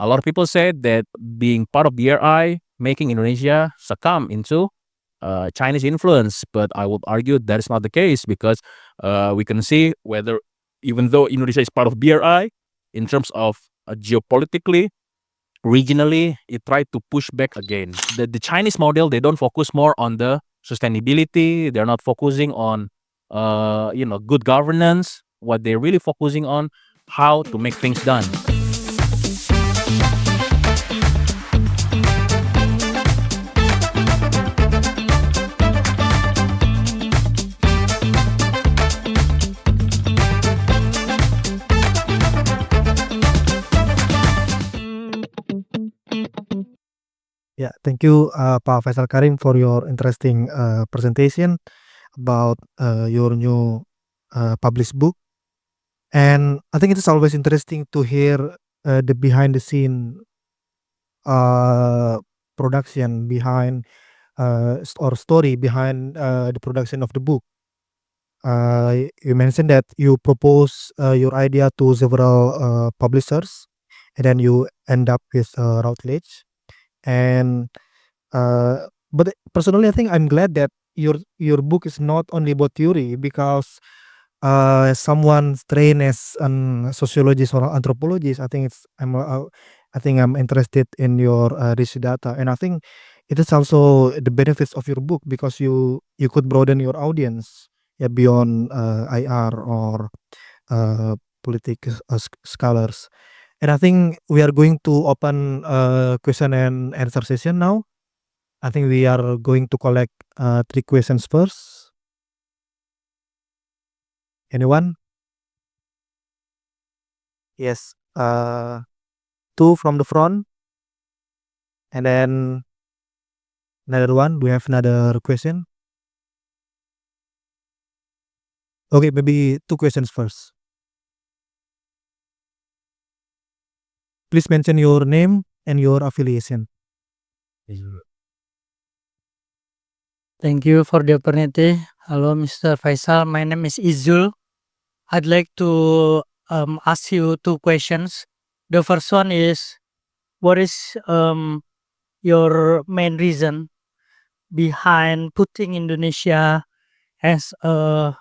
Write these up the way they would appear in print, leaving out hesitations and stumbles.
A lot of people said that being part of BRI making Indonesia succumb into Chinese influence, but I would argue that is not the case because we can see whether, even though Indonesia is part of BRI, in terms of geopolitically, regionally, it tried to push back again. The Chinese model, they don't focus more on the sustainability. They're not focusing on good governance. What they're really focusing on, how to make things done. Yeah, thank you, Pak Faisal Karim, for your interesting presentation about your new published book. And I think it is always interesting to hear the behind the scene production behind or story behind the production of the book. You mentioned that you propose your idea to several publishers, and then you end up with Routledge. And but personally, I think I'm glad that your book is not only about theory, because someone trained as an sociologist or anthropologist, I think I'm interested in your research data, and I think it is also the benefits of your book because you could broaden your audience, yeah, beyond IR or political scholars. And I think we are going to open question and answer session now. I think we are going to collect 3 questions first. Anyone? Yes. 2 from the front, and then another one. Do we have another question? Okay, maybe 2 questions first. Please mention your name and your affiliation. Thank you for the opportunity. Hello, Mr. Faisal. My name is Izul. I'd like to ask you 2 questions. The first one is, what is your main reason behind putting Indonesia as a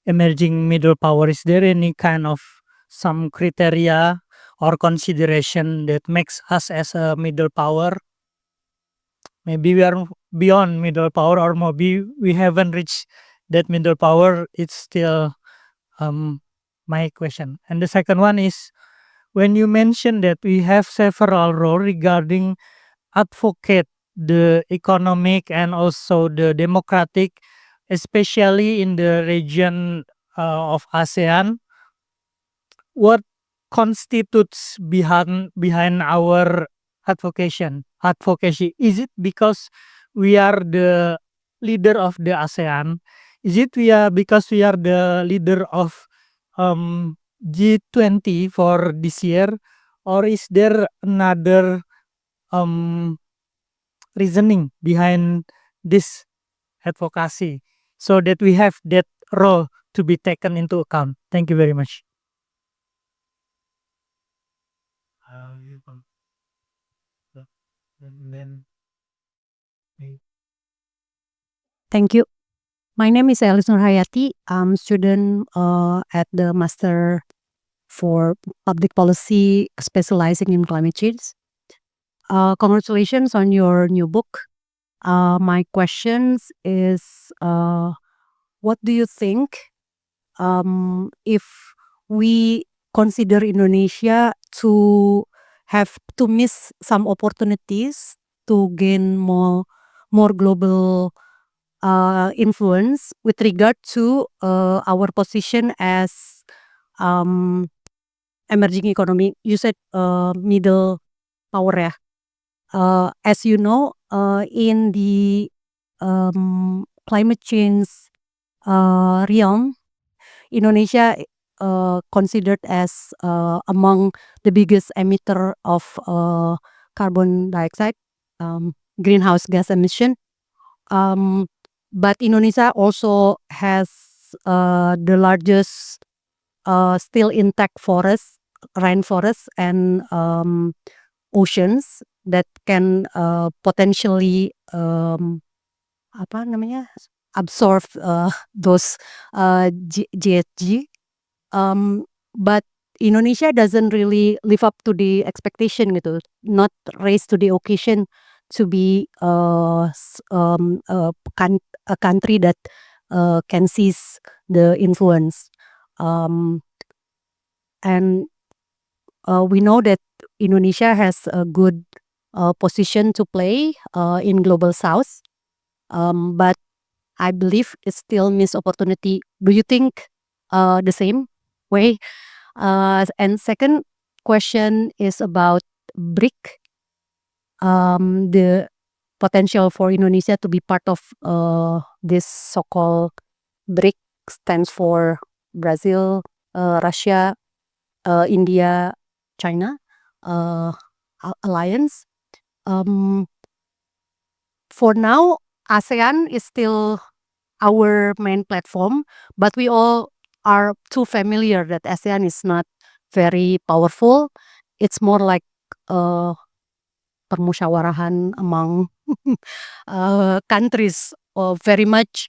emerging middle power? Is there any kind of some criteria or consideration that makes us as a middle power? Maybe we are beyond middle power, or maybe we haven't reached that middle power. It's still my question. And the second one is, when you mentioned that we have several roles regarding advocate the economic and also the democratic, especially in the region of ASEAN, what constitutes behind our advocacy? Is it because we are the leader of the ASEAN? Is it because we are the leader of G20 for this year, or is there another reasoning behind this advocacy so that we have that role to be taken into account? Thank you very much. Thank you. My name is Elis Nurhayati. I'm student at the Master for Public Policy, specializing in climate change. Congratulations on your new book. My questions is, what do you think if we consider Indonesia to have to miss some opportunities to gain more global influence with regard to our position as emerging economy? You said middle power, ya. As you know, in the climate change realm, Indonesia considered as among the biggest emitter of carbon dioxide, greenhouse gas emission. But Indonesia also has the largest still intact forest, rainforest, and oceans that can potentially absorb those GHG. But Indonesia doesn't really live up to the expectation gitu, not raised to the occasion to be a country that can seize the influence. And we know that Indonesia has a good position to play in global south, but I believe it still miss opportunity. Do you think the same way? And second question is about BRIC. The potential for Indonesia to be part of this so-called BRIC stands for Brazil, Russia, India, China alliance. For now, ASEAN is still our main platform, but we all are too familiar that ASEAN is not very powerful. It's more like permusyawarahan among countries, very much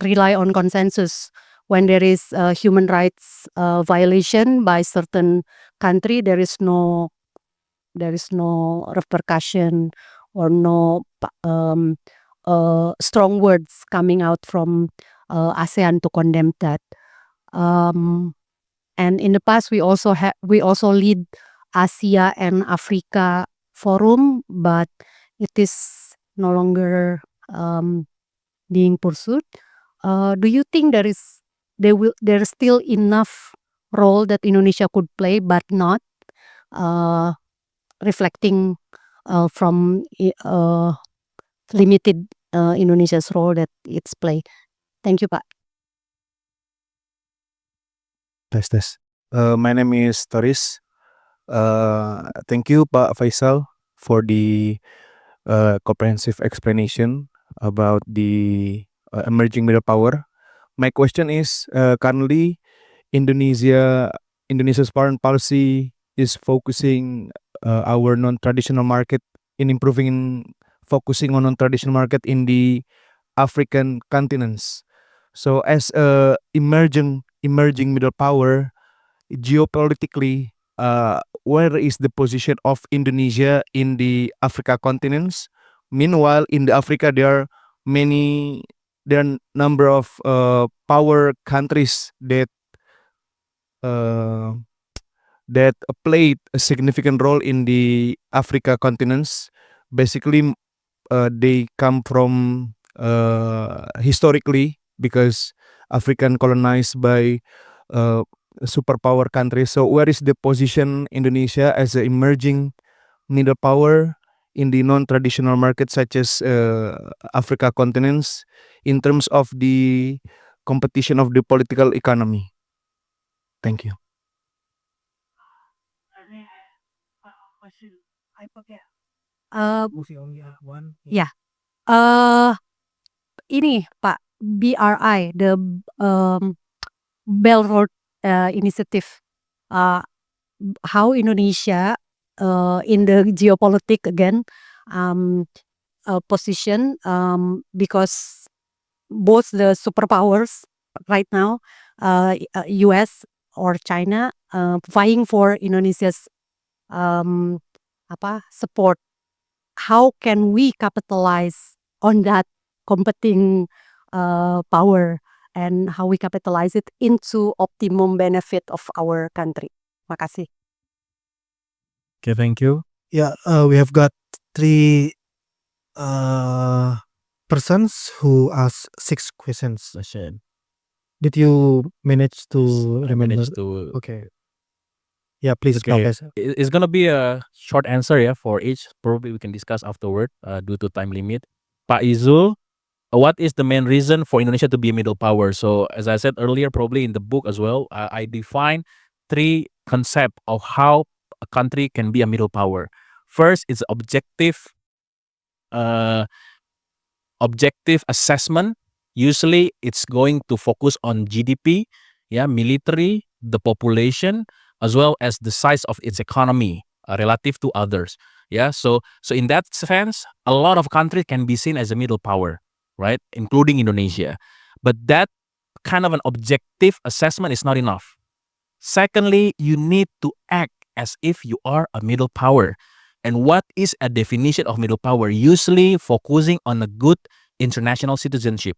rely on consensus. When there is human rights violation by certain country, there is no repercussion or no strong words coming out from ASEAN to condemn that. And in the past, we also lead Asia and Africa Forum, but it is no longer being pursued. Do you think there is still enough role that Indonesia could play, but not reflecting from limited Indonesia's role that it's play? Thank you, Pak. Tes. My name is Toris. Thank you, Pak Faisal, for the comprehensive explanation about the emerging middle power. My question is, currently Indonesia's foreign policy is focusing our non-traditional market in focusing on non-traditional market in the African continents. So as a emerging middle power, geopolitically, where is the position of Indonesia in the Africa continents? Meanwhile, in the Africa, there are number of power countries uh, that played a significant role in the Africa continents. Basically, they come from historically, because African colonized by superpower countries. So where is the position Indonesia as an emerging middle power in the non-traditional markets such as Africa continents in terms of the competition of the political economy? Thank you. Ya, ini Pak, BRI, the Belt Road Initiative, how Indonesia in the geopolitics again position, because both the superpowers right now, US or China, vying for Indonesia's support. How can we capitalize on that competing power, and how we capitalize it into optimum benefit of our country? Makasih. Okay, thank you. Yeah, we have got 3 persons who asked 6 questions. Question. Did you manage to I remember? managed to. Okay. Yeah, please, Okay. Pak. It's gonna be a short answer, yeah, for each. Probably we can discuss afterward due to time limit. Pak Izul, what is the main reason for Indonesia to be a middle power? So as I said earlier, probably in the book as well, I define 3 concepts of how a country can be a middle power. First, it's objective assessment. Usually, it's going to focus on GDP, yeah, military, the population, as well as the size of its economy. relative to others. Yeah, so in that sense, a lot of countries can be seen as a middle power, right, including Indonesia. But that kind of an objective assessment is not enough. Secondly, you need to act as if you are a middle power. And what is a definition of middle power? Usually focusing on a good international citizenship.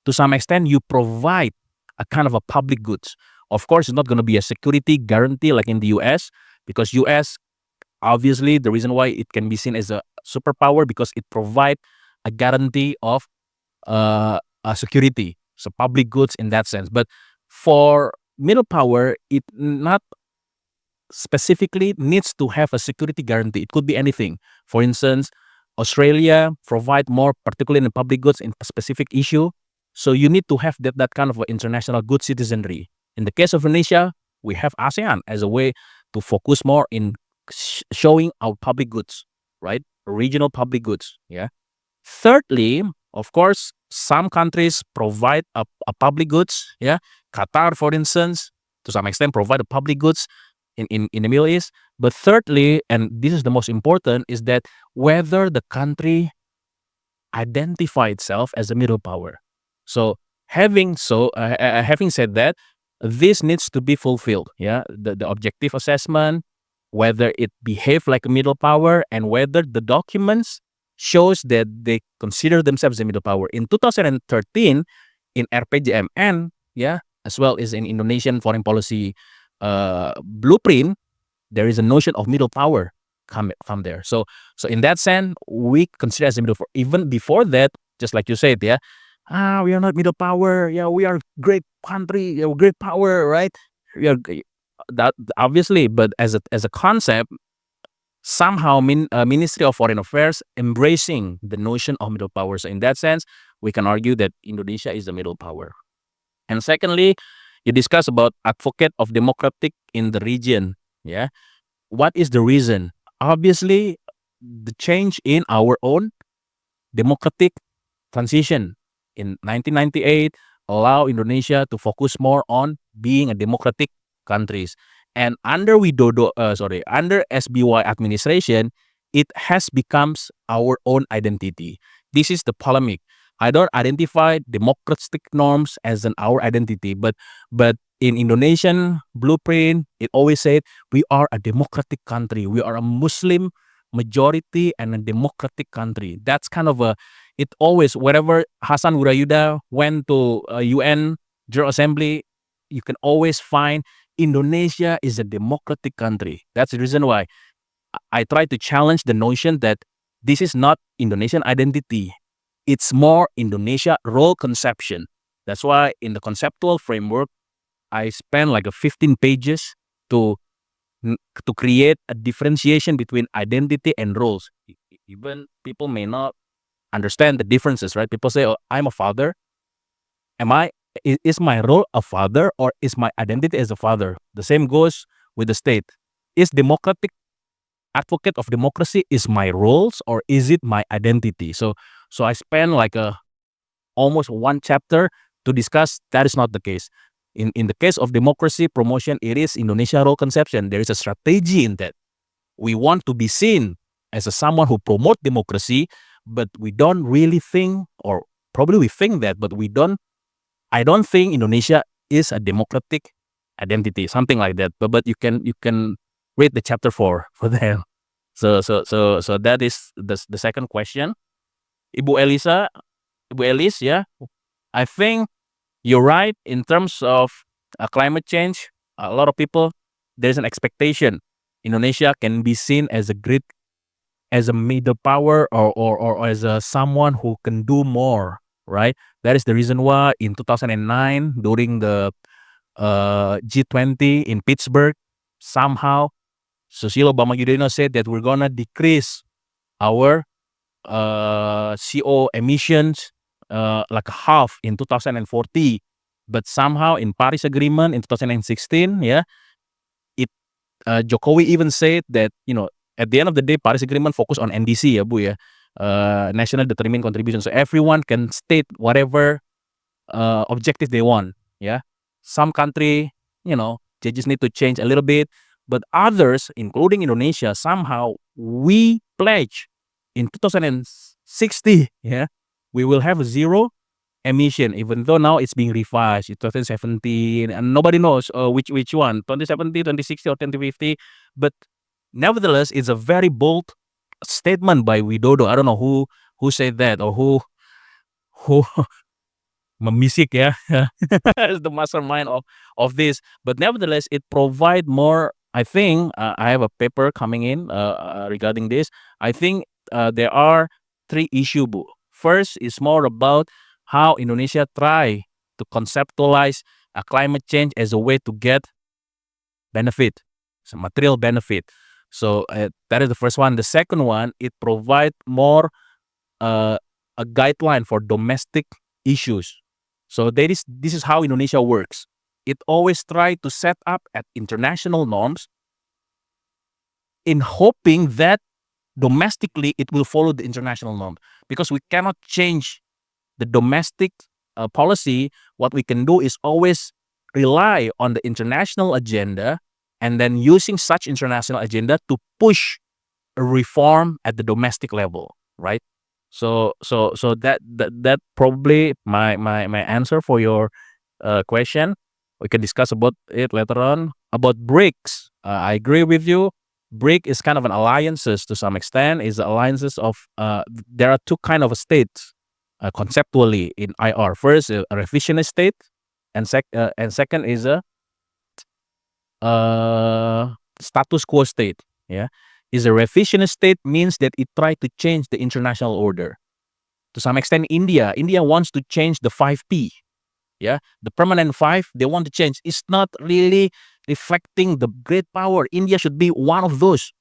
To some extent, you provide a kind of a public goods. Of course, it's not going to be a security guarantee like in the US, because US, obviously, the reason why it can be seen as a superpower because it provides a guarantee of security, so public goods in that sense. But for middle power, it not specifically needs to have a security guarantee. It could be anything. For instance, Australia provide more, particularly in public goods, in a specific issue. So you need to have that kind of international good citizenry. In the case of Indonesia, we have ASEAN as a way to focus more in showing our public goods, right? Regional public goods. Yeah. Thirdly, of course, some countries provide a public goods. Yeah, Qatar, for instance, to some extent, provide a public goods in the Middle East. But thirdly, and this is the most important, is that whether the country identify itself as a middle power. So having said that, this needs to be fulfilled. Yeah, the objective assessment, whether it behave like a middle power, and whether the documents shows that they consider themselves a middle power. In 2013, in RPJMN, yeah, as well as in Indonesian foreign policy blueprint, there is a notion of middle power come from there. So in that sense, we consider as a middle power. Even before that, just like you said, yeah, we are not middle power. Yeah, we are great country, yeah, great power, right? We are that obviously, but as a concept, somehow Ministry of Foreign Affairs embracing the notion of middle power. So in that sense, we can argue that Indonesia is a middle power. And secondly, you discuss about advocate of democratic in the region. Yeah, what is the reason? Obviously, the change in our own democratic transition in 1998 allow Indonesia to focus more on being a democratic countries. And under under SBY administration, it has becomes our own identity. This is the polemic. I don't identify democratic norms as our identity, but in Indonesian blueprint, it always said we are a democratic country. We are a Muslim majority and a democratic country. That's kind of it always, wherever Hasan Wirayuda went to UN General Assembly, you can always find Indonesia is a democratic country. That's the reason why I try to challenge the notion that this is not Indonesian identity. It's more Indonesia role conception. That's why in the conceptual framework, I spent like a 15 pages to create a differentiation between identity and roles. Even people may not understand the differences, right? People say, "Oh, I'm a father. Is my role a father, or is my identity as a father?" The same goes with the state. Is democratic advocate of democracy is my roles, or is it my identity? So I spent like almost one chapter to discuss that is not the case. In the case of democracy promotion, it is Indonesia role conception. There is a strategy in that. We want to be seen as someone who promote democracy, but we don't really think, or probably we think that, but we don't. I don't think Indonesia is a democratic identity, something like that. But you can read the chapter 4 for them. So that is the second question. Ibu Elise, yeah, I think you're right in terms of climate change. A lot of people, there's an expectation Indonesia can be seen as a middle power, or as someone who can do more, right? That is the reason why in 2009 during the G20 in Pittsburgh, somehow Susilo Bambang said that we're gonna decrease our CO emissions like half in 2040. But somehow in Paris Agreement in 2016, yeah, it Jokowi even said that, at the end of the day, Paris Agreement focus on NDC, ya Bu, ya, national determined contribution. So everyone can state whatever objective they want. Yeah, some country, they just need to change a little bit. but others, including Indonesia, somehow we pledge in 2060, yeah, we will have zero emission, even though now it's being revised in 2017, and nobody knows which one, 2070, 2060, or 2050. But nevertheless, it's a very bold statement by Widodo. I don't know who said that, or who memisik, yeah, as the mastermind of this. But nevertheless, it provide more. I think I have a paper coming in regarding this. I think there are three issue, Bu. First is more about how Indonesia try to conceptualize climate change as a way to get benefit, some material benefit. So that is the first one. The second one, it provide more uh, a guideline for domestic issues. So this is how Indonesia works. It always try to set up at international norms in hoping that domestically it will follow the international norm, because we cannot change the domestic policy. What we can do is always rely on the international agenda, and then using such international agenda to push a reform at the domestic level, right? So that probably my answer for your question. We can discuss about it later on. About BRICS, I agree with you. BRIC is kind of an alliances to some extent. Is alliances of there are two kind of states conceptually in IR. First, a revisionist state, and second is a status quo state. Yeah, is a revisionist state means that it try to change the international order. To some extent, India wants to change the 5P. Yeah, the permanent five they want to change. It's not really reflecting the great power. India should be one of those.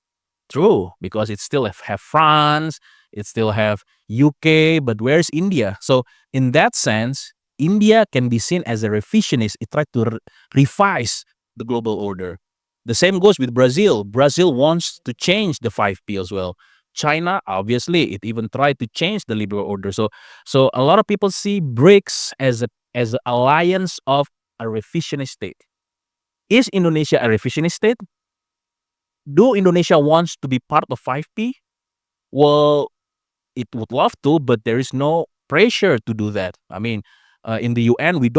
True, because it still have France, it still have UK, but where's India? So in that sense, India can be seen as a revisionist. It tried to revise the global order. The same goes with Brazil. Brazil wants to change the 5P as well. China, obviously, it even tried to change the liberal order. So a lot of people see BRICS as an alliance of a revisionist state. Is Indonesia a revisionist state? Do Indonesia wants to be part of 5P? Well, it would love to, but there is no pressure to do that. I mean, in the UN, we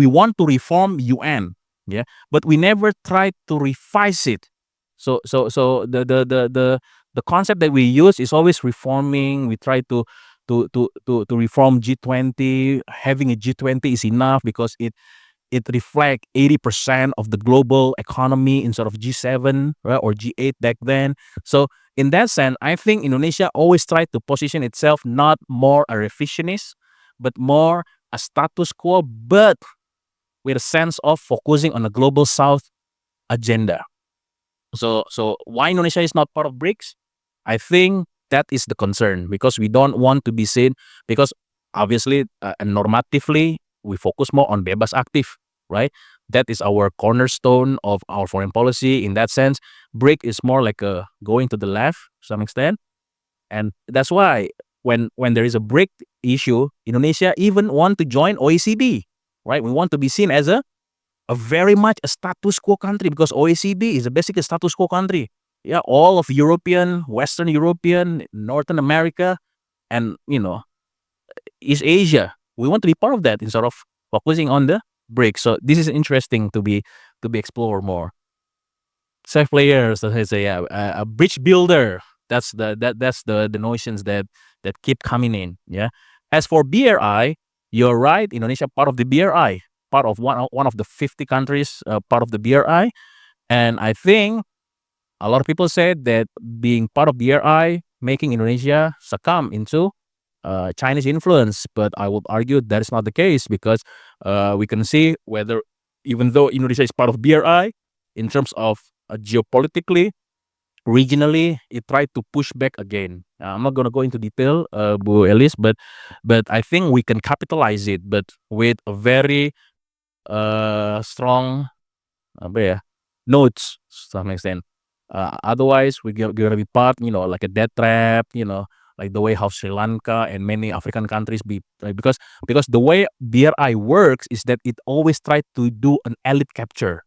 want to reform UN, yeah, but we never try to revise it. So the concept that we use is always reforming. We try to reform G20. Having a G20 is enough because it reflects 80% of the global economy instead of G7, right, or G8 back then. So in that sense, I think Indonesia always tried to position itself not more a revisionist, but more a status quo, but with a sense of focusing on the global South agenda. So why Indonesia is not part of BRICS? I think that is the concern, because we don't want to be seen, because obviously normatively we focus more on bebas aktif, right? That is our cornerstone of our foreign policy. In that sense, BRIC is more like a going to the left to some extent, and that's why when there is a BRIC issue, Indonesia even want to join OECD, right? We want to be seen as a very much a status quo country, because OECD is a basically a status quo country. Yeah, all of European, Western European, Northern America, and East Asia. We want to be part of that instead of focusing on the BRICS. So this is interesting to be explored more. Safe players, as I say, a bridge builder. That's the notions that keep coming in. Yeah. As for BRI, you're right. Indonesia part of the BRI, part of one of the 50 countries, part of the BRI, and I think a lot of people said that being part of BRI making Indonesia succumb into Chinese influence, but I would argue that is not the case, because we can see whether, even though Indonesia is part of BRI, in terms of geopolitically, regionally, it tried to push back again. I'm not going to go into detail, Bu Elis, but I think we can capitalize it, but with a very strong notes to some extent. Otherwise, we're gonna be part, like a death trap, like the way how Sri Lanka and many African countries be, right? Because the way BRI works is that it always try to do an elite capture.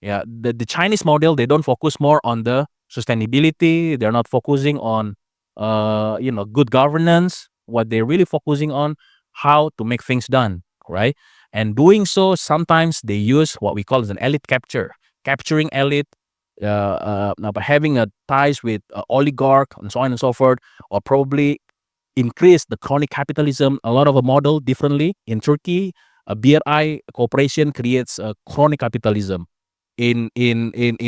Yeah, the Chinese model, they don't focus more on the sustainability. They're not focusing on good governance. What they're really focusing on, how to make things done, right? And doing so, sometimes they use what we call as an elite capture, capturing elite, by having a ties with oligarch and so on and so forth, or probably increase the chronic capitalism. A lot of a model differently in Turkey. A BRI cooperation creates a chronic capitalism. In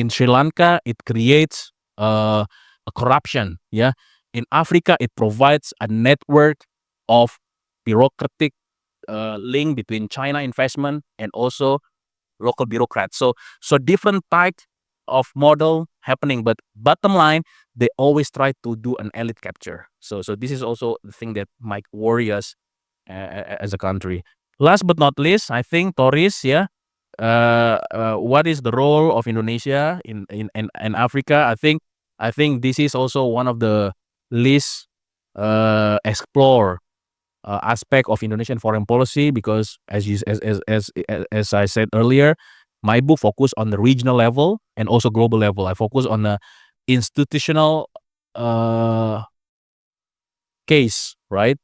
Sri Lanka, it creates a corruption. Yeah, in Africa, it provides a network of bureaucratic link between China investment and also local bureaucrats. So different type of model happening, but bottom line, they always try to do an elite capture. So this is also the thing that might worry us as a country. Last but not least, I think Toris, yeah. What is the role of Indonesia in Africa? I think this is also one of the least explore aspect of Indonesian foreign policy, because as I said earlier, my book focus on the regional level and also global level. I focus on the institutional uh, case, right?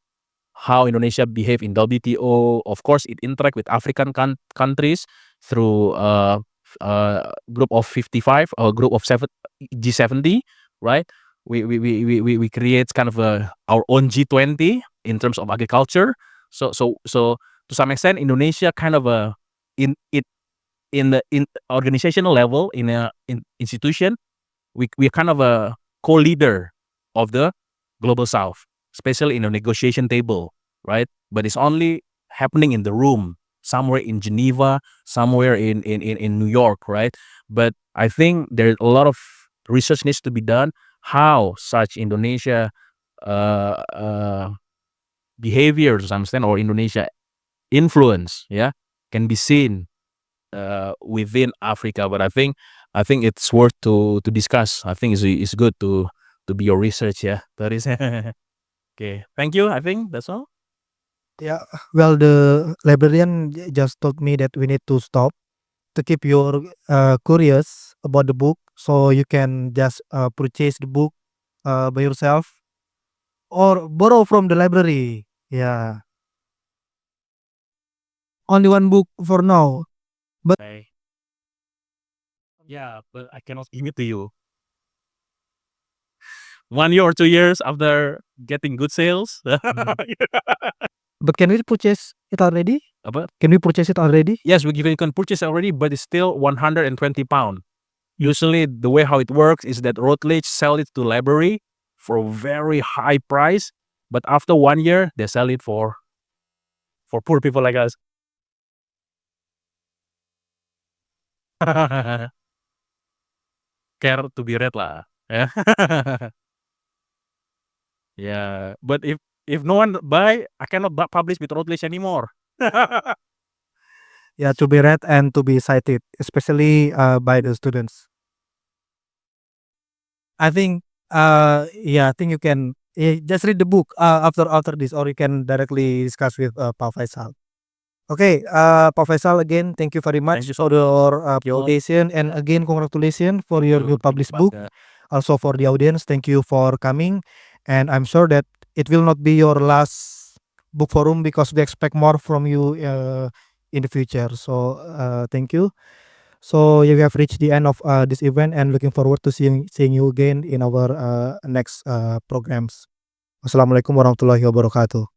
How Indonesia behave in WTO. Of course, it interact with African countries through group of 55 or group of G70, right? We create kind of our own G20 in terms of agriculture. So to some extent, Indonesia kind of in it in the in organizational level, in a institution, we're kind of a co-leader of the global south, especially in a negotiation table, right? But it's only happening in the room, somewhere in Geneva, somewhere in New York, right? But I think there's a lot of research needs to be done how such Indonesia behavior, to some extent, or Indonesia influence, yeah, can be seen within Africa. But I think it's worth to discuss. I think it's good to be your research. Yeah, that is okay. Thank you. I think that's all. Yeah, well, the librarian just told me that we need to stop to keep your curious about the book, so you can just purchase the book by yourself or borrow from the library. Yeah, only one book for now. Okay. Yeah, but I cannot give it to you. 1 year or 2 years after getting good sales. But can we purchase it already? Apa? Can we purchase it already? Yes, you can purchase already, but it's still 120 pound. Usually, the way how it works is that Routledge sell it to library for a very high price, but after 1 year, they sell it for poor people like us. Care to be read lah. Yeah. Yeah, but if no one buy, I cannot publish with Routledge anymore. Yeah, to be read and to be cited, especially by the students. I think, yeah, I think you can just read the book after this, or you can directly discuss with Pak Faisal. Okay, Pak Faisal, again, thank you very much Thank you for your presentation, and again, congratulations for your new published book. Also for the audience, thank you for coming, and I'm sure that it will not be your last book forum, because we expect more from you in the future. So thank you. So yeah, we have reached the end of this event, and looking forward to seeing you again in our next programs. Wassalamualaikum warahmatullahi wabarakatuh.